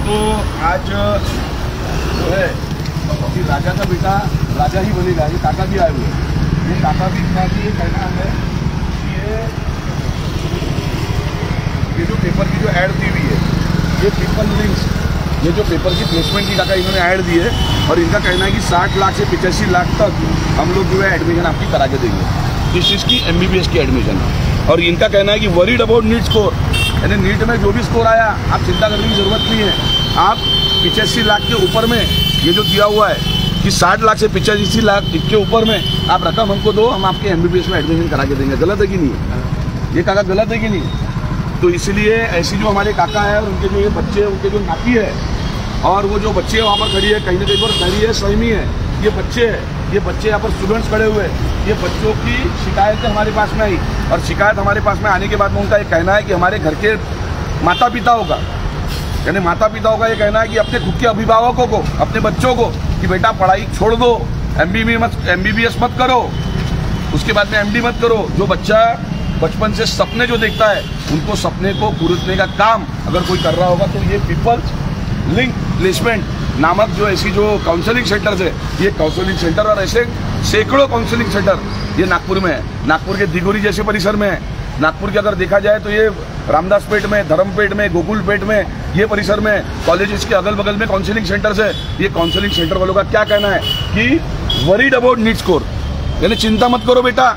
तो आज जो है कि राजा का बेटा राजा ही बनेगा, ये काका भी आए हुए हैं। ये काका भी का ये कहना है कि ये जो पेपर की जो ऐड दी हुई है, ये पीपल लिंक्स, ये जो पेपर की प्लेसमेंट की काका इन्होंने ऐड दी है और इनका कहना है कि 60 लाख से 85 लाख तक हम लोग जो है एडमिशन आपकी करा के देंगे इस चीज़ की, MBBS की एडमिशन। और इनका कहना है कि वरीड अबाउट नीट स्कोर, यानी नीट में जो भी स्कोर आया आप चिंता करने की ज़रूरत नहीं है। आप 85 लाख के ऊपर में ये जो दिया हुआ है कि 60 लाख से 85 लाख के ऊपर में आप रकम हमको दो, हम आपके MBBS में एडमिशन करा के देंगे। गलत है कि नहीं है? ये काका गलत है कि नहीं? तो इसलिए ऐसी जो हमारे काका है और उनके जो ये बच्चे, उनके जो नाती है और वो जो बच्चे वहाँ पर खड़ी है, कहीं ना कहीं पर खड़ी है, सहमी है, ये बच्चे है, ये बच्चे यहाँ पर स्टूडेंट्स खड़े हुए हैं। ये बच्चों की शिकायतें हमारे पास में आई और शिकायत हमारे पास में आने के बाद में उनका ये कहना है कि हमारे घर के माता पिता होगा, यानी माता पिताओं का ये कहना है कि अपने खुद के अभिभावकों को, अपने बच्चों को कि बेटा पढ़ाई छोड़ दो, MBBS मत करो, उसके बाद में MD मत करो। जो बच्चा बचपन से सपने जो देखता है उनको सपने को पूरने का काम अगर कोई कर रहा होगा तो ये पीपल लिंक प्लेसमेंट नामक जो ऐसी जो काउंसलिंग सेंटर्स है, ये काउंसलिंग सेंटर और ऐसे सैकड़ों काउंसलिंग सेंटर ये नागपुर में है। नागपुर के दिगोरी जैसे परिसर में है। नागपुर के अगर देखा जाए तो ये रामदासपेट में, धर्मपेट में, गोकुलपेट में, ये परिसर में कॉलेजेस के अगल बगल में काउंसलिंग सेंटर्स है। ये काउंसलिंग सेंटर वालों का क्या कहना है कि वरीड अबाउट नीट स्कोर, यानी चिंता मत करो बेटा,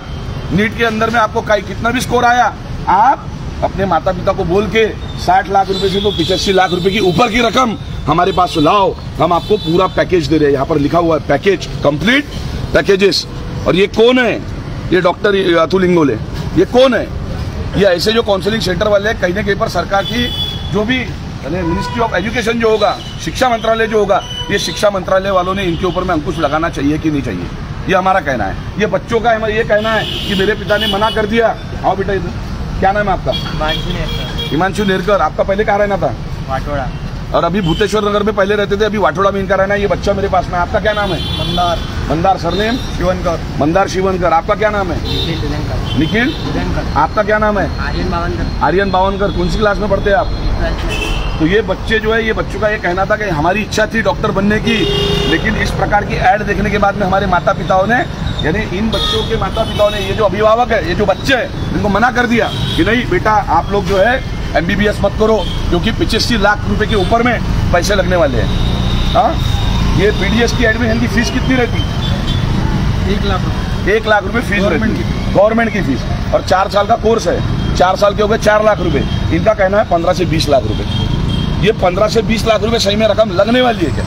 नीट के अंदर में आपको कितना भी स्कोर आया, आप अपने माता पिता को बोल के 60 लाख रुपए से तो 85 लाख रुपए की ऊपर की रकम हमारे पास लाओ, हम आपको पूरा पैकेज दे रहे हैं। यहाँ पर लिखा हुआ है पैकेज, कंप्लीट पैकेजेस। और ये कौन है? ये डॉक्टर अतुल इंगोले। ये कौन है? ये ऐसे जो काउंसलिंग सेंटर वाले कहीं ना कहीं पर सरकार की जो भी मिनिस्ट्री ऑफ एजुकेशन जो होगा, शिक्षा मंत्रालय जो होगा, ये शिक्षा मंत्रालय वालों ने इनके ऊपर में अंकुश लगाना चाहिए कि नहीं चाहिए, ये हमारा कहना है। ये बच्चों का ये कहना है कि मेरे पिता ने मना कर दिया। आओ बेटा इधर, क्या नाम है आपका? हिमांशु नेरकर। आपका पहले कहाँ रहना था? वाटोड़ा। और अभी भूतेश्वर नगर में पहले रहते थे, अभी वाटोड़ा में इनका रहना है। ये बच्चा मेरे पास में। आपका क्या नाम है? मंदार। मंदार सरनेम? शिवनकर। मंदार शिवनकर। आपका क्या नाम है? निखिल। आपका क्या नाम है? आर्यन बावनकर। आर्यन बावनकर। कौन सी क्लास में पढ़ते हैं आप? तो ये बच्चे जो है, ये बच्चों का ये कहना था कि हमारी इच्छा थी डॉक्टर बनने की, लेकिन इस प्रकार की ऐड देखने के बाद में हमारे माता पिताओं ने, यानी इन बच्चों के माता पिताओं ने, ये जो अभिभावक है, ये जो बच्चे हैं, इनको मना कर दिया कि नहीं बेटा आप लोग जो है MBBS मत करो, क्योंकि 85 लाख रुपए के ऊपर में पैसे लगने वाले हैं। हाँ, ये PDS की एडमिशन की फीस कितनी रहती? 1 लाख रुपये। 1 लाख रुपए फीस रहती, गवर्नमेंट की फीस। और 4 साल का कोर्स है, 4 साल के हो गए 4 लाख रुपए। इनका कहना है 15 से 20 लाख रुपए। ये 15 से 20 लाख रुपए सही में रकम लगने वाली है क्या?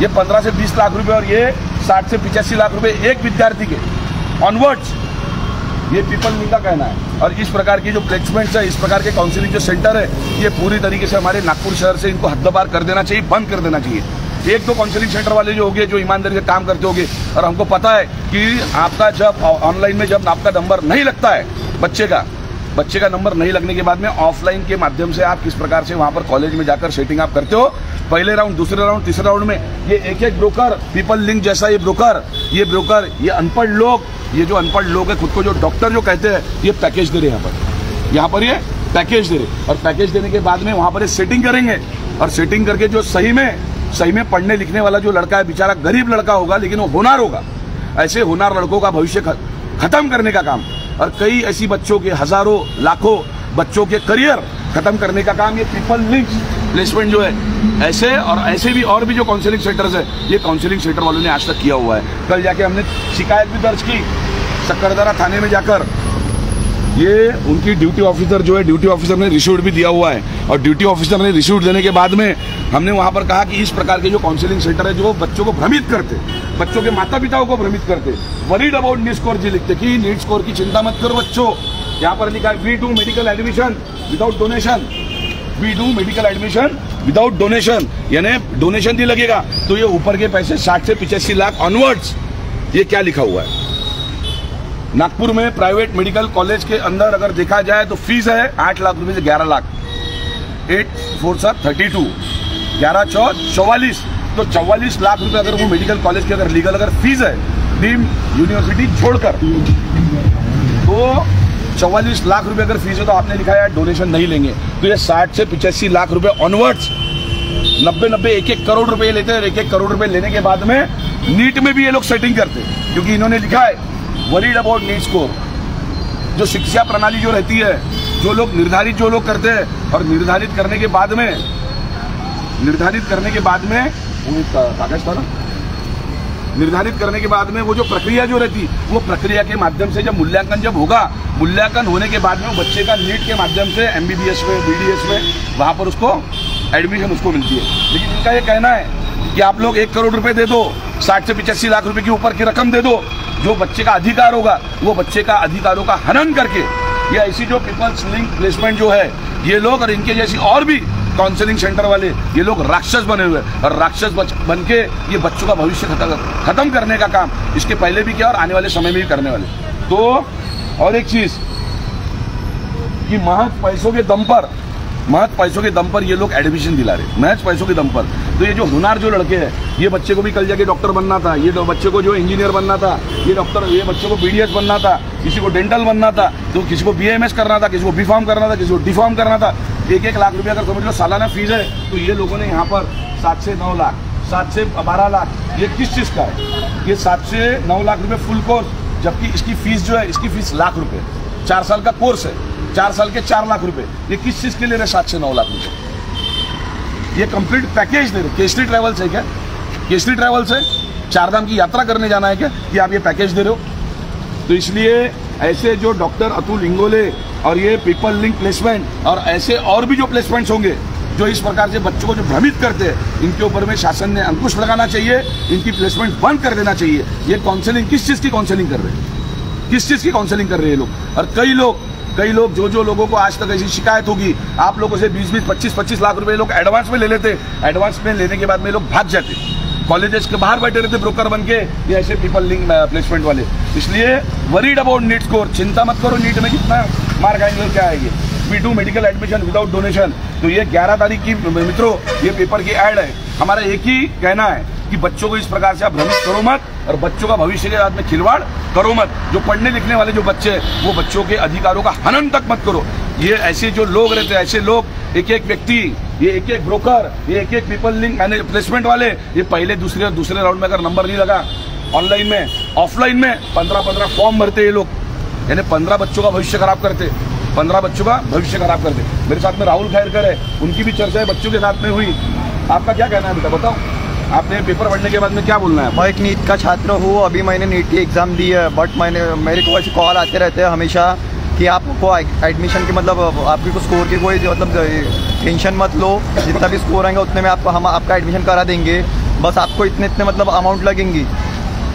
ये 15 से 20 लाख रुपए और ये 60 से 85 लाख रुपए एक विद्यार्थी के ऑनवर्ड्स, ये पीपल लिंक का कहना है। और इस प्रकार की जो प्लेसमेंट्स है, इस प्रकार के काउंसलिंग जो सेंटर है, ये पूरी तरीके से हमारे नागपुर शहर से इनको हद्दपार कर देना चाहिए, बंद कर देना चाहिए। एक दो काउंसलिंग सेंटर वाले जो होंगे, जो ईमानदारी से काम करते होंगे, और हमको पता है कि आपका जब ऑनलाइन में जब आपका नंबर नहीं लगता है, बच्चे का नंबर नहीं लगने के बाद में ऑफलाइन के माध्यम से आप किस प्रकार से वहां पर कॉलेज में जाकर सेटिंग आप करते हो। पहले राउंड, दूसरे राउंड, तीसरे राउंड में ये एक ब्रोकर, पीपल लिंक जैसा ये ब्रोकर, ये अनपढ़ लोग, ये जो अनपढ़ लोग है, खुद को जो डॉक्टर जो कहते हैं, ये पैकेज दे रहे हैं यहाँ पर ये पैकेज दे रहे। और पैकेज देने के बाद में वहां पर ये सेटिंग करेंगे, और सेटिंग करके जो सही में पढ़ने लिखने वाला जो लड़का है, बेचारा गरीब लड़का होगा लेकिन वो होनहार होगा, ऐसे होनहार लड़कों का भविष्य खत्म करने का काम, और कई ऐसी बच्चों के, हजारों लाखों बच्चों के करियर खत्म करने का काम ये पीपल लिंक प्लेसमेंट जो है, ऐसे और ऐसे भी और भी जो काउंसलिंग सेंटर्स है, ये काउंसलिंग सेंटर वालों ने आज तक किया हुआ है। कल जाके हमने शिकायत भी दर्ज की सक्करदरा थाने में जाकर। ये उनकी ड्यूटी ऑफिसर जो है, ड्यूटी ऑफिसर ने रिसीव्ड भी दिया हुआ है, और ड्यूटी ऑफिसर ने रिसीव्ड देने के बाद में हमने वहां पर कहा कि इस प्रकार के जो काउंसलिंग सेंटर है, जो बच्चों को भ्रमित करते, बच्चों के माता पिताओं को भ्रमित करते, वरीड अबाउट नीट स्कोर जी लिखते कि नीट स्कोर की चिंता मत करो बच्चों। यहाँ पर लिखा है we do medical admission without donation, we do medical admission without donation, यानी डोनेशन नहीं लगेगा। तो ये ऊपर के पैसे 60 से 85 लाख ऑनवर्ड्स, ये क्या लिखा हुआ है? नागपुर में प्राइवेट मेडिकल कॉलेज के अंदर अगर देखा जाए तो फीस है 8 लाख रुपए से 11 लाख, 8 4 7 32, 11 4 44, तो 44 लाख रुपए अगर वो मेडिकल कॉलेज की अगर लीगल अगर फीस है, डीम यूनिवर्सिटी छोड़कर, तो 44 लाख रुपए अगर फीस है, तो आपने लिखा है डोनेशन नहीं लेंगे। तो ये 60 से 85 लाख रुपए ऑनवर्ड्स 90 1 करोड़ रुपए लेते हैं। 1 करोड़ रुपए लेने के बाद में नीट में भी ये लोग सेटिंग करते हैं, क्योंकि इन्होंने लिखा है वरीड अबाउट नीट स्कोर। जो शिक्षा प्रणाली जो रहती है, जो लोग निर्धारित जो लोग करते हैं, और निर्धारित करने के बाद में वो कागज था ना, निर्धारित करने के बाद में वो जो प्रक्रिया जो रहती, वो प्रक्रिया के माध्यम से जब मूल्यांकन होगा, मूल्यांकन होने के बाद में वो बच्चे का नीट के माध्यम से MBBS में, BDS में, वहां पर उसको एडमिशन उसको मिलती है। लेकिन इनका ये कहना है कि आप लोग 1 करोड़ रुपए दे दो, 60 से 85 लाख रुपए के ऊपर की रकम दे दो, जो बच्चे का अधिकार होगा वो बच्चे का अधिकारों का हनन करके, ये ऐसी जो पीपल्स लिंक प्लेसमेंट जो है, ये लोग और इनके जैसी और भी काउंसलिंग सेंटर वाले, ये लोग राक्षस बने हुए हैं, और राक्षस बन के ये बच्चों का भविष्य खत्म करने का काम इसके पहले भी किया और आने वाले समय में भी करने वाले। तो और एक चीज कि महज पैसों के दम पर ये लोग एडमिशन दिला रहे, महज पैसों के दम पर। तो ये जो हुनार जो लड़के हैं, ये बच्चे को भी कल जाके डॉक्टर बनना था, ये बच्चे को जो इंजीनियर बनना था, ये बच्चे को BDS बनना था, किसी को डेंटल बनना था, तो किसी को BAMS करना था, किसी को B.Pharm करना था, किसी को D.Pharm करना था। 1 लाख रुपया अगर समझ लो सालाना फीस है, तो ये लोगों ने यहाँ पर 7 से 9 लाख, 7 से 12 लाख, ये किस चीज का है? ये 7 से 9 लाख रुपए फुल कोर्स, जबकि इसकी फीस जो है, इसकी फीस लाख रुपए, 4 साल का कोर्स है, 4 साल के 4 लाख रुपए। ये किस चीज के ले रहे 7 से 9 लाख रुपए? ये कंप्लीट पैकेज दे रहे। केसरी ट्रैवल्स है क्या? केसरी ट्रैवल्स है, 4 धाम की यात्रा करने जाना है क्या कि आप ये पैकेज दे रहे हो? तो इसलिए ऐसे जो डॉक्टर अतुल इंगोले और ये पीपल लिंक प्लेसमेंट और ऐसे और भी जो प्लेसमेंट्स होंगे, जो इस प्रकार से बच्चों को जो भ्रमित करते हैं, इनके ऊपर में शासन ने अंकुश लगाना चाहिए, इनकी प्लेसमेंट बंद कर देना चाहिए। ये काउंसलिंग किस चीज की काउंसलिंग कर रहे हैं? किस चीज की काउंसलिंग कर रहे हैं लोग? और कई लोग जो लोगों को आज तक ऐसी शिकायत होगी, आप लोगों से 20 25 लाख रुपए लोग एडवांस में ले लेते, एडवांस में लेने के बाद में लोग भाग जाते, कॉलेजेस के बाहर बैठे रहते ब्रोकर बन के, ये ऐसे पीपल लिंक प्लेसमेंट वाले। इसलिए वरीड अबाउट नीट स्कोर, चिंता मत करो नीट में कितना मार्क आएंगे, क्या आएंगे। We do medical admission without donation. तो ये 11 तारीख की मित्रों, ये पेपर की ऐड है। हमारा एक ही कहना है कि बच्चों को इस प्रकार से आप भ्रमित करो मत, और बच्चों का भविष्य के साथ में खिलवाड़ करो मत। जो पढ़ने लिखने वाले जो बच्चे हैं, वो बच्चों के अधिकारों का हनन तक मत करो। ये ऐसे जो लोग रहते हैं, ऐसे लोग, एक व्यक्ति, ये एक ब्रोकर, ये एक पीपल लिंक प्लेसमेंट वाले, ये पहले दूसरे राउंड में अगर नंबर नहीं लगा, ऑनलाइन में ऑफलाइन में 15 फॉर्म भरते ये लोग, यानी 15 बच्चों का भविष्य खराब करते, 15 बच्चों का भविष्य खराब करते। मेरे साथ में राहुल खैरकर है, उनकी भी चर्चा है बच्चों के साथ में हुई। आपका क्या कहना है बेटा, बताओ, आपने पेपर पढ़ने के बाद में क्या बोलना है? मैं एक नीट का छात्र हूँ, अभी मैंने नीट की एग्ज़ाम दी है, बट मेरे को ऐसे कॉल आते रहते हैं हमेशा कि आपको एडमिशन की मतलब आपकी को स्कोर की कोई मतलब टेंशन मत लो, जितना भी स्कोर आएंगे उतने में हम आपका एडमिशन करा देंगे, बस आपको इतने मतलब अमाउंट लगेंगी।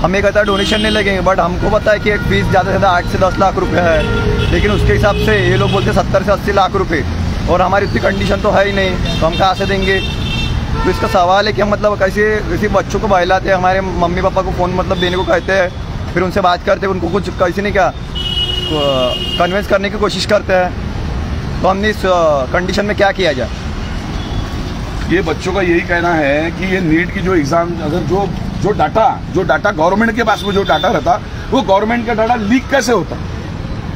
हमें कहता है डोनेशन नहीं लगेंगे, बट हमको पता है कि एक फीस ज़्यादा से ज़्यादा 8 से 10 लाख रुपए है, लेकिन उसके हिसाब से ये लोग बोलते 70 से 80 लाख रुपए, और हमारी इतनी कंडीशन तो है ही नहीं, तो हम कहाँ से देंगे? तो इसका सवाल है कि हम मतलब कैसे बच्चों को बहलाते हैं, हमारे मम्मी पापा को फ़ोन मतलब देने को कहते हैं, फिर उनसे बात करते हैं, उनको कुछ कैसे नहीं क्या कन्विंस करने की कोशिश करते हैं। तो हमने इस कंडीशन में क्या किया जाए? ये बच्चों का यही कहना है कि ये नीट की जो एग्जाम, अगर जो डाटा गवर्नमेंट के पास में जो डाटा रहता, वो गवर्नमेंट का डाटा लीक कैसे होता?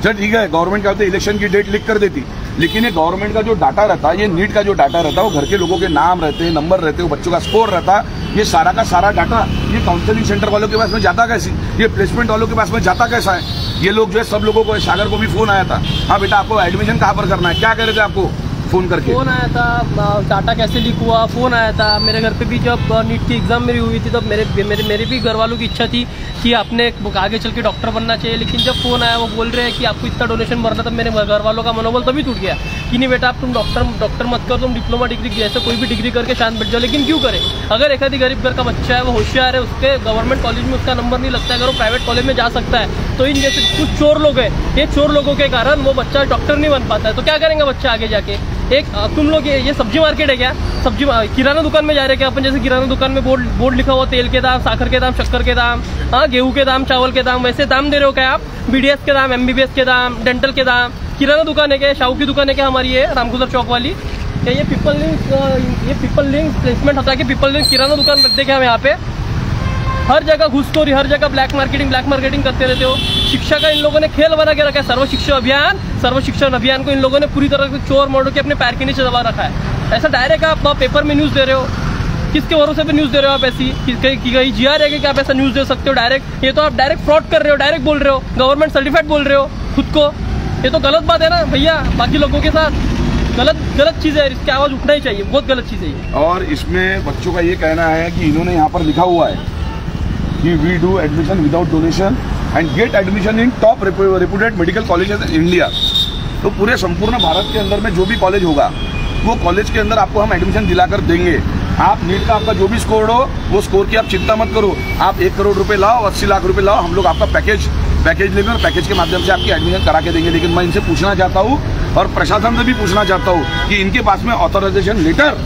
चल ठीक है, गवर्नमेंट क्या होता है, इलेक्शन की डेट लीक कर देती, लेकिन ये गवर्नमेंट का जो डाटा रहता है, ये नीट का जो डाटा रहता है, वो घर के लोगों के नाम रहते हैं, नंबर रहते हैं, बच्चों का स्कोर रहता है, ये सारा का सारा डाटा ये काउंसलिंग सेंटर वालों के पास में जाता कैसे, ये प्लेसमेंट वालों के पास में जाता कैसा है? ये लोग जो है सब लोगों को, सागर को भी फोन आया था, हाँ बेटा आपको एडमिशन कहाँ पर करना है, क्या कह रहे थे आपको फोन करके? फोन आया था, डाटा कैसे लीक हुआ, फोन आया था। मेरे घर पे भी जब नीट की एग्जाम मेरी हुई थी, तब मेरे भी घर वालों की इच्छा थी कि आपने आगे चल के डॉक्टर बनना चाहिए, लेकिन जब फोन आया वो बोल रहे हैं कि आपको इतना डोनेशन भरना, तब मेरे घर वालों का मनोबल तभी टूट गया कि नहीं बेटा आप तुम डॉक्टर मत करो, तुम डिप्लोमा डिग्री ऐसे कोई भी डिग्री करके शांत बैठ जाओ। लेकिन क्यों करें? अगर एक आधी गरीब घर का बच्चा है, वो होशियार है, उसके गवर्नमेंट कॉलेज में उसका नंबर नहीं लगता है, अगर वो प्राइवेट कॉलेज में जा सकता है, तो इन जैसे कुछ चोर लोग हैं, ये चोर लोगों के कारण वो बच्चा डॉक्टर नहीं बन पाता है। तो क्या करेंगे बच्चा आगे जाके? एक तुम लोग ये सब्जी मार्केट है क्या? सब्जी किराना दुकान में जा रहे क्या अपन? जैसे किराना दुकान में बोर्ड लिखा हुआ तेल के दाम, साखर के दाम, शक्कर के दाम, हाँ गेहूं के दाम, चावल के दाम, वैसे दाम दे रहे हो क्या आप? BDS के दाम, MBBS के दाम, डेंटल के दाम। किराना दुकान है क्या? शाहू की दुकान है क्या हमारी? ये रामगुजर चौक वाली? ये पीपल लिंक प्लेसमेंट होता है कि पीपल लिंक किराना दुकान रखते क्या हम यहाँ पे? हर जगह घुसखोरी, हर जगह ब्लैक मार्केटिंग करते रहते हो। शिक्षा का इन लोगों ने खेल बना के रखा है, सर्व शिक्षण अभियान को इन लोगों ने पूरी तरह से चोर मोड़ के अपने पैर के नीचे दबा रखा है। ऐसा डायरेक्ट आप पेपर में न्यूज़ दे रहे हो, किसके भरोसे पे न्यूज़ दे रहे हो आप ऐसी? कहीं GR है कि आप ऐसा न्यूज़ दे सकते हो डायरेक्ट? ये तो आप डायरेक्ट फ्रॉड कर रहे हो, डायरेक्ट बोल रहे हो, गवर्नमेंट सर्टिफाइड बोल रहे हो खुद को। ये तो गलत बात है ना भैया, बाकी लोगों के साथ गलत चीज़ है, इसकी आवाज़ उठना ही चाहिए, बहुत गलत चीज़ है ये। और इसमें बच्चों का ये कहना है कि इन्होंने यहाँ पर लिखा हुआ है कि we do admission without donation and get admission in top reputed medical colleges in India. तो पूरे संपूर्ण भारत के अंदर में जो भी कॉलेज होगा वो कॉलेज के अंदर आपको हम एडमिशन दिलाकर देंगे। आप नीट का आपका जो भी स्कोर हो वो स्कोर की आप चिंता मत करो, आप 1 करोड़ रुपए लाओ, 80 लाख रुपए लाओ, हम लोग आपका पैकेज लेंगे और पैकेज के माध्यम से आपकी एडमिशन करा के देंगे। लेकिन मैं इनसे पूछना चाहता हूँ और प्रशासन से भी पूछना चाहता हूँ कि इनके पास में ऑथराइजेशन लेटर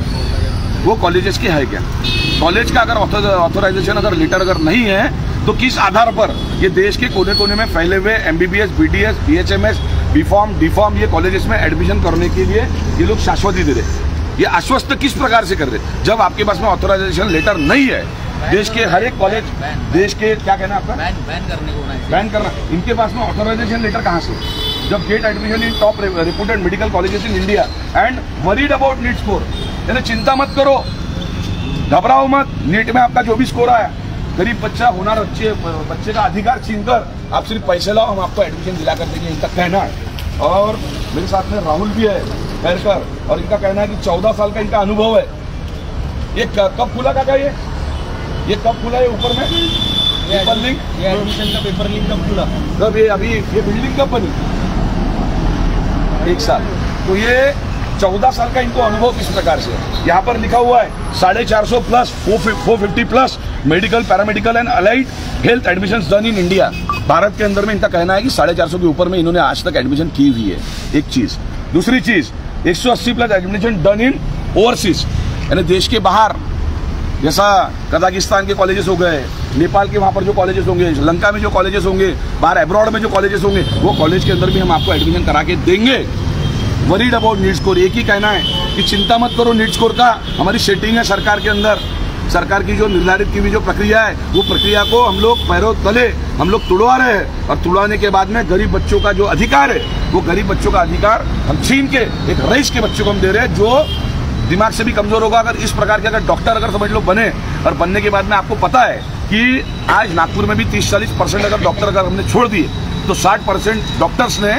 वो कॉलेजेस के है क्या? कॉलेज का अगर ऑथराइजेशन अगर लेटर अगर नहीं है तो किस आधार पर ये देश के कोने कोने में फैले हुए MBBS, BDS, BHMS, B.Pharm, D.Pharm ये कॉलेजेस में एडमिशन करने के लिए ये लोग शाश्वती दे रहे? ये आश्वस्त किस प्रकार से कर रहे जब आपके पास में ऑथराइजेशन लेटर नहीं है? देश के हर एक कॉलेज, देश के क्या कहना है आपका, बैन करना, इनके पास में ऑथराइजेशन लेटर कहाँ से? जब get admission in top reputed medical colleges in India and worried about NEET score, यानी चिंता मत करो, घबराओ मत, नीट में आपका जो भी स्कोर आया, गरीब बच्चा होना बच्चे का अधिकार छीनकर आप सिर्फ पैसे लाओ, हम आपको एडमिशन दिला कर देंगे, इनका कहना है। और मेरे साथ में राहुल भी है खैरकर, और इनका कहना है कि 14 साल का इनका अनुभव है। ये कब खुला काका? ये कब खुला है? ऊपर में पेपर लिंक, ये एडमिशन का पेपर लिंक कब खुला? कब? ये अभी ये बिल्डिंग कब बनी? 1 साल। तो ये 14 साल का इनको अनुभव किस प्रकार से? यहाँ पर लिखा हुआ है 450 plus 450 plus medical, paramedical and allied health admission done in India. Bharat के अंदर में इनका कहना है कि 450 के ऊपर में इन्होंने आज तक एडमिशन की हुई है, एक चीज। दूसरी चीज 180 plus admission done in overseas, यानी देश के बाहर, जैसा कजाकिस्तान के कॉलेजेस हो गए, नेपाल के वहाँ पर जो कॉलेजेस होंगे, श्रीलंका में जो कॉलेजेस होंगे, बाहर अब्रॉड में जो कॉलेजेस होंगे, वो कॉलेज के अंदर भी हम आपको एडमिशन करा के देंगे। वरीड अबाउट नीट स्कोर, एक ही कहना है कि चिंता मत करो नीट स्कोर का, हमारी सेटिंग है सरकार के अंदर, सरकार की जो निर्धारित की हुई जो प्रक्रिया है वो प्रक्रिया को हम लोग पैरों तले हम लोग तुड़वा रहे हैं, और तुड़वाने के बाद में गरीब बच्चों का जो अधिकार है वो गरीब बच्चों का अधिकार हम छीन के एक रईस के बच्चों को हम दे रहे हैं जो दिमाग से भी कमजोर होगा। अगर इस प्रकार के अगर डॉक्टर अगर समझ लो बने, और बनने के बाद में आपको पता है कि आज नागपुर में भी 30-40% अगर डॉक्टर अगर हमने छोड़ दिए तो 60% डॉक्टर्स ने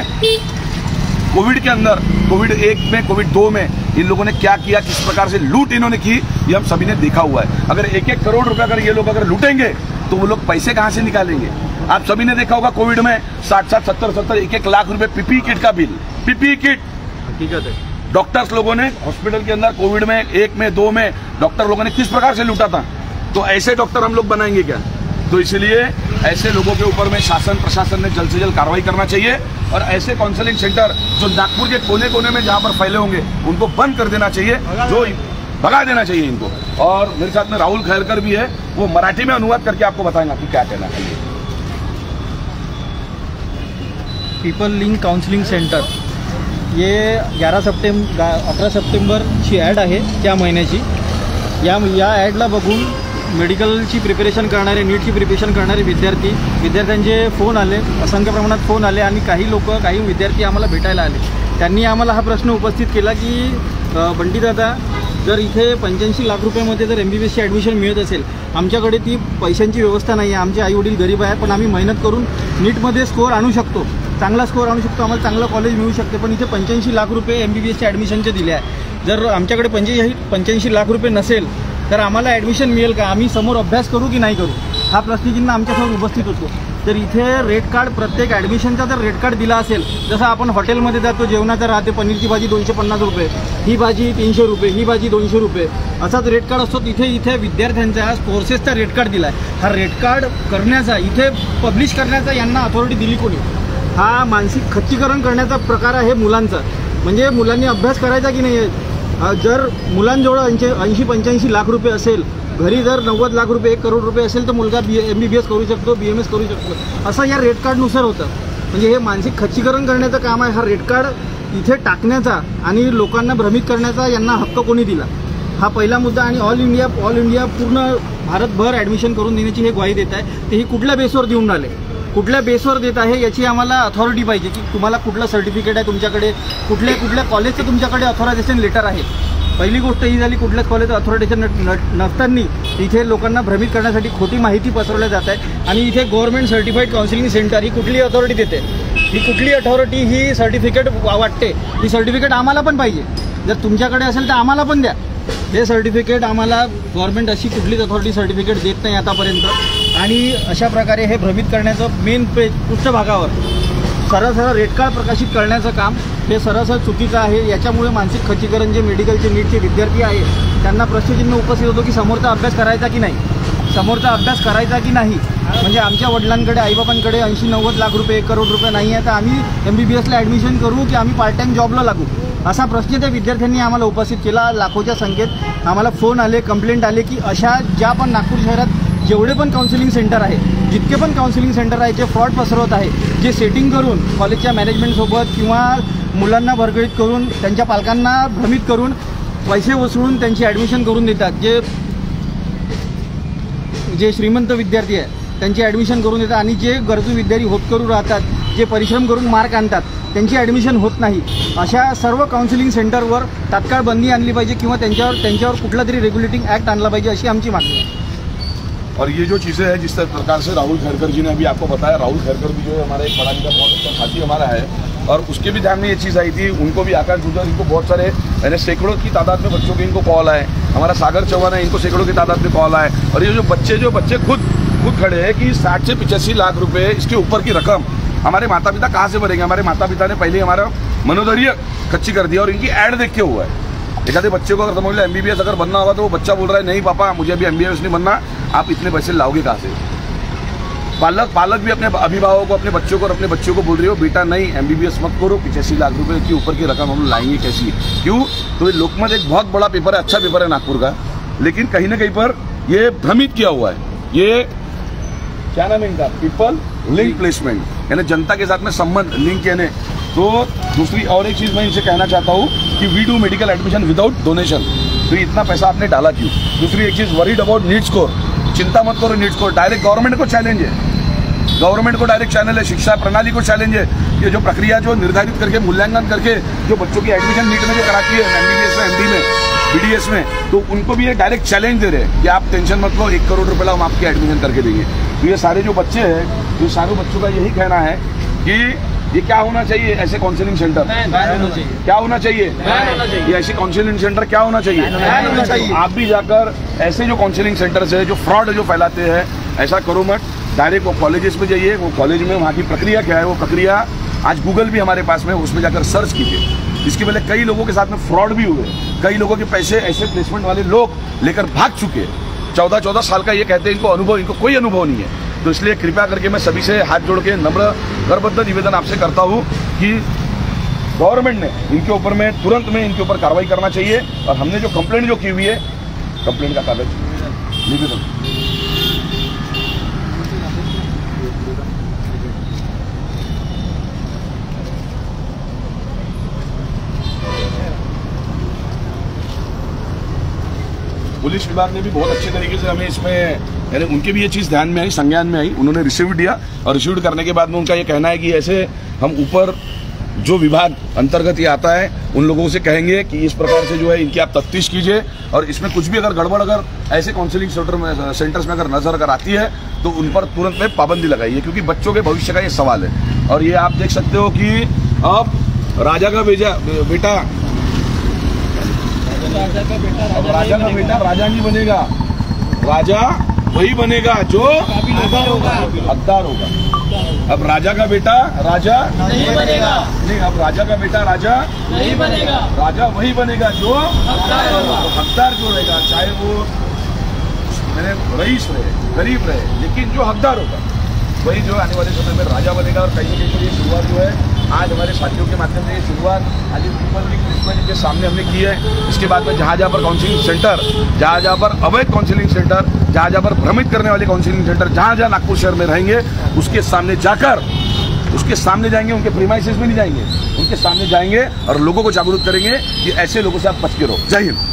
कोविड के अंदर, कोविड 1 में, कोविड 2 में इन लोगों ने क्या किया, किस प्रकार से लूट इन्होंने की, ये हम सभी ने देखा हुआ है। अगर 1-1 करोड़ रुपए अगर ये लोग अगर लूटेंगे तो वो लोग पैसे कहां से निकालेंगे? आप सभी ने देखा होगा कोविड में 60-60, 70-70, 1-1 लाख रुपए पीपीई किट का बिल, पीपीई किट। हकीकत है डॉक्टर्स लोगों ने हॉस्पिटल के अंदर कोविड में 1 में 2 में डॉक्टर लोगों ने किस प्रकार से लूटा था। तो ऐसे डॉक्टर हम लोग बनाएंगे क्या? तो इसलिए ऐसे लोगों के ऊपर में शासन प्रशासन ने जल्द से जल्द कार्रवाई करना चाहिए, और ऐसे काउंसलिंग सेंटर जो नागपुर के कोने कोने में जहां पर फैले होंगे उनको बंद कर देना चाहिए, जो भगा देना चाहिए इनको। और मेरे साथ में राहुल खैरकर भी है, वो मराठी में अनुवाद करके आपको बताएंगे कि क्या कहना है। पीपल लिंक काउन्सिलिंग सेंटर, ये 18 सप्टेंबरची ॲड आहे त्या महिन्याची। या ॲडला बघून मेडिकलची प्रिपरेशन करणारे, नीटची प्रिपरेशन करणारे विद्यार्थ्यांचे फोन आले, असंख्य प्रमाणात फोन आले, आणि काही लोक, काही विद्यार्थी आम्हाला भेटायला आले। त्यांनी आम्हाला हा प्रश्न उपस्थित केला की बंटी दादा, जर इथे 85 लाख रुपयामध्ये जर MBBSची ॲडमिशन मिळत असेल, आमच्याकडे ती पैशांची व्यवस्था नाही आहे, आमचे आईवडील गरीब आहे, पण आम्ही मेहनत करून नीटमध्ये स्कोअर आणू शकतो, चांगला स्कोअर आणू शकतो, आम्हाला चांगलं कॉलेज मिळू शकते, पण इथे 85 लाख रुपये MBBSच्या ॲडमिशनचे दिले आहे। जर आमच्याकडे 85 लाख रुपये नसेल तर आम्हाला ॲडमिशन मिळेल का? आम्ही समोर अभ्यास करू की नाही करू? हा प्रश्नचिन्ह आमच्यासमोर उपस्थित होतो। तर इथे रेट कार्ड, प्रत्येक ॲडमिशनचा जर रेट कार्ड दिला असेल, जसं आपण हॉटेलमध्ये जातो, जेवणाचं राहते, पनीरची भाजी 250 रुपये, ही भाजी 300 रुपये, ही भाजी 200 रुपये, असाच रेट कार्ड असतो। इथे विद्यार्थ्यांचा कोर्सेसचा रेट कार्ड दिला आहे। हा रेट कार्ड करण्याचा, इथे पब्लिश करण्याचा यांना अथॉरिटी दिली कोणी? हा मानसिक खच्चीकरण करण्याचा प्रकार आहे मुलांचा। म्हणजे मुलांनी अभ्यास करायचा की नाही? जर मुलांजवळ 80-85 लाख रुपये असेल, घरी जर 90 लाख रुपये, 1 करोड रुपये असेल, तर मुलगा MBBS करू शकतो, BMS करू शकतो, असं या रेट कार्डनुसार होतं। म्हणजे हे मानसिक खच्चीकरण करण्याचं काम आहे। हा रेट कार्ड इथे टाकण्याचा आणि लोकांना भ्रमित करण्याचा यांना हक्क कोणी दिला? हा पहिला मुद्दा। आणि ऑल इंडिया पूर्ण भारतभर ॲडमिशन करून देण्याची हे ग्वाही देत आहे, तेही कुठल्या बेसवर देऊन राहिले, कुठल्या बेसवर देत आहे याची आम्हाला अथॉरिटी पाहिजे, की तुम्हाला कुठलं सर्टिफिकेट आहे तुमच्याकडे, कुठल्या कॉलेजचं तुमच्याकडे ऑथरायझेशन लेटर आहे, पहिली गोष्ट ही झाली, कुठल्याच कॉलेज अथॉरिटेशन नसताना इथे लोकांना भ्रमित करण्यासाठी खोटी माहिती पसरवल्या जात आहे. आणि इथे गव्हर्नमेंट सर्टिफाईड काउन्सिलिंग सेंटर ही कुठली अथॉरिटी देते, ही कुठली अथॉरिटी ही सर्टिफिकेट वाटते, ही सर्टिफिकेट आम्हाला पण पाहिजे. जर तुमच्याकडे असेल तर आम्हाला पण द्या. हे सर्टिफिकेट आम्हाला गव्हर्नमेंट अशी कुठलीच अथॉरिटी सर्टिफिकेट देत नाही आतापर्यंत. आणि अशा प्रकारे हे भ्रमित करण्याचं मेन पृष्ठभागावर सरळ रेटकाळ प्रकाशित करण्याचं काम हे सरळ चुकीचं आहे. याच्यामुळे मानसिक खच्चीकरण जे मेडिकलचे नीटचे विद्यार्थी आहेत त्यांना प्रश्नचिन्ह उपस्थित होतो की समोरचा अभ्यास करायचा की नाही, समोरचा अभ्यास करायचा की नाही. म्हणजे आमच्या वडिलांकडे आईबापांकडे 80-90 लाख रुपये 1 करोड रुपये नाही आहे तर आम्ही MBBSला ॲडमिशन करू की आम्ही पार्ट टाईम जॉबला लागू, असा प्रश्न त्या विद्यार्थ्यांनी आम्हाला उपस्थित केला. लाखोच्या संख्येत आम्हाला फोन आले, कंप्लेंट आले की अशा ज्या पण नागपूर शहरात जेवढे पण काउन्सिलिंग सेंटर आहे, जितके पण काउन्सिलिंग सेंटर आहे जे फ्रॉड पसरवत आहे, जे सेटिंग करून कॉलेजच्या मॅनेजमेंटसोबत किंवा मुलांना भरगळीत करून त्यांच्या पालकांना भ्रमित करून पैसे वसूलून त्यांची ॲडमिशन करून देतात, जे श्रीमंत विद्यार्थी आहे त्यांची ॲडमिशन करून देतात आणि जे गरजू विद्यार्थी होतकरू राहतात, जे परिश्रम करून मार्क आणतात त्यांची ॲडमिशन होत नाही. अशा सर्व काउन्सिलिंग सेंटरवर तात्काळ बंदी आणली पाहिजे किंवा त्यांच्यावर कुठला तरी रेग्युलेटिंग ॲक्ट आणला पाहिजे अशी आमची मागणी आहे. और ये जो चीज़ें हैं जिस प्रकार से राहुल खैरकर जी ने अभी आपको बताया, राहुल खैरकर भी जो है हमारा एक पढ़ाने का बहुत अच्छा साथी हमारा है और उसके भी ध्यान में ये चीज़ आई थी. उनको भी आकाश गुजर, इनको बहुत सारे यानी सैकड़ों की तादाद में बच्चों के इनको कॉल आए. हमारा सागर चौहान है, इनको सैकड़ों की तादाद में कॉल आए. और ये जो बच्चे खुद खड़े हैं कि 60 से 85 लाख रुपए इसके ऊपर की रकम हमारे माता पिता कहाँ से भरेंगे. हमारे माता पिता ने पहले हमारा मनोधैर्य कच्ची कर दिया और इनकी ऐड देख के हुआ है. एखादे बच्चे को अगर समझ लो MBBS अगर बनना होगा तो वो बच्चा बोल रहा है नहीं पापा मुझे अभी MBBS नहीं बनना, आप इतने पैसे लाओगे कहाँ से. पालक भी अपने अभिभावकों को, अपने बच्चों को और अपने बच्चों को बोल रही हो बेटा नहीं MBBS मत करो, 85 लाख रुपए के ऊपर की रकम हम लाएंगे कैसी. क्यों? तो ये लोकमत एक बहुत बड़ा पेपर है, अच्छा पेपर है नागपुर का, लेकिन कहीं ना कहीं पर ये भ्रमित किया हुआ है. ये क्या नाम है इनका, पीपल लिंक प्लेसमेंट, यानी जनता के साथ में संबंध लिंक यानी. तो दूसरी और एक चीज मैं इनसे कहना चाहता हूँ कि we do medical admission without donation. तो इतना पैसा आपने डाला क्यों. दूसरी एक चीज वरीड अबाउट नीट स्कोर, चिंता मत करो नीट स्कोर. डायरेक्ट गवर्नमेंट को चैलेंज है, गवर्नमेंट को डायरेक्ट चैनल है, शिक्षा प्रणाली को चैलेंज है. ये जो प्रक्रिया जो निर्धारित करके मूल्यांकन करके जो बच्चों की एडमिशन नीट में जो कराती है MBBS में, MD में, BDS में, तो उनको भी ये डायरेक्ट चैलेंज दे रहे हैं कि आप टेंशन मत लो, 1 करोड़ रुपए हम आपकी एडमिशन करके देंगे. तो ये सारे जो बच्चे हैं, ये सारे बच्चों का यही कहना है कि ये क्या होना चाहिए, ऐसे काउंसलिंग सेंटर क्या होना चाहिए, ये ऐसे काउंसलिंग सेंटर क्या होना चाहिए. आप भी जाकर ऐसे जो काउंसलिंग सेंटर्स है जो फ्रॉड जो फैलाते हैं ऐसा करो मत. डायरेक्ट वो कॉलेजेस में जाइए, वो कॉलेज में वहाँ की प्रक्रिया क्या है, वो प्रक्रिया आज गूगल भी हमारे पास में, उसमें जाकर सर्च कीजिए. इसके पहले कई लोगों के साथ में फ्रॉड भी हुए, कई लोगों के पैसे ऐसे प्लेसमेंट वाले लोग लेकर भाग चुके. 14-14 साल का ये कहते हैं इनको कोई अनुभव नहीं है. तो इसलिए कृपया करके मैं सभी से हाथ जोड़ के नम्र करबद्ध निवेदन आपसे करता हूँ कि गवर्नमेंट ने इनके ऊपर में तुरंत में इनके ऊपर कार्रवाई करना चाहिए. और हमने जो कंप्लेंट जो की हुई है, कंप्लेंट का कागज निवेदन पुलिस विभाग ने भी बहुत अच्छे तरीके से हमें इसमें, यानी उनके भी ये चीज़ ध्यान में आई, संज्ञान में आई. उन्होंने रिसीव दिया और रिसीव करने के बाद में उनका ये कहना है कि ऐसे हम ऊपर जो विभाग अंतर्गत ये आता है उन लोगों से कहेंगे कि इस प्रकार से जो है इनकी आप तफ्तीश कीजिए और इसमें कुछ भी अगर गड़बड़ अगर ऐसे काउंसलिंग सेंटर्स में अगर नजर अगर आती है तो उन पर तुरंत में पाबंदी लगाइए, क्योंकि बच्चों के भविष्य का ये सवाल है. और ये आप देख सकते हो कि अब राजा का बेटा राजा नहीं बनेगा, राजा वही बनेगा जो हकदार होगा. अब राजा का बेटा राजा नहीं बनेगा, नहीं, अब राजा का बेटा राजा नहीं बनेगा, राजा वही बनेगा जो हकदार होगा. हकदार जो रहेगा, चाहे वो मैंने रईस रहे, गरीब रहे, लेकिन जो हकदार होगा वही जो आने वाले समय में राजा बनेगा. और कहीं ना कहीं ये शुरुआत जो है आज हमारे साथियों के माध्यम से ये शुरुआत आज पीपल लिंक प्लेसमेंट के सामने हमने की है. इसके बाद में जहाँ पर काउंसलिंग सेंटर, जहाँ पर अवैध काउंसलिंग सेंटर, जहाँ पर भ्रमित करने वाले काउंसलिंग सेंटर जहाँ नागपुर शहर में रहेंगे उसके सामने जाकर उसके सामने जाएंगे, उनके प्रीमाइसेस में नहीं जाएंगे, उनके सामने जाएंगे और लोगों को जागरूक करेंगे कि ऐसे लोगों से आप बच के रहो. जय हिंद.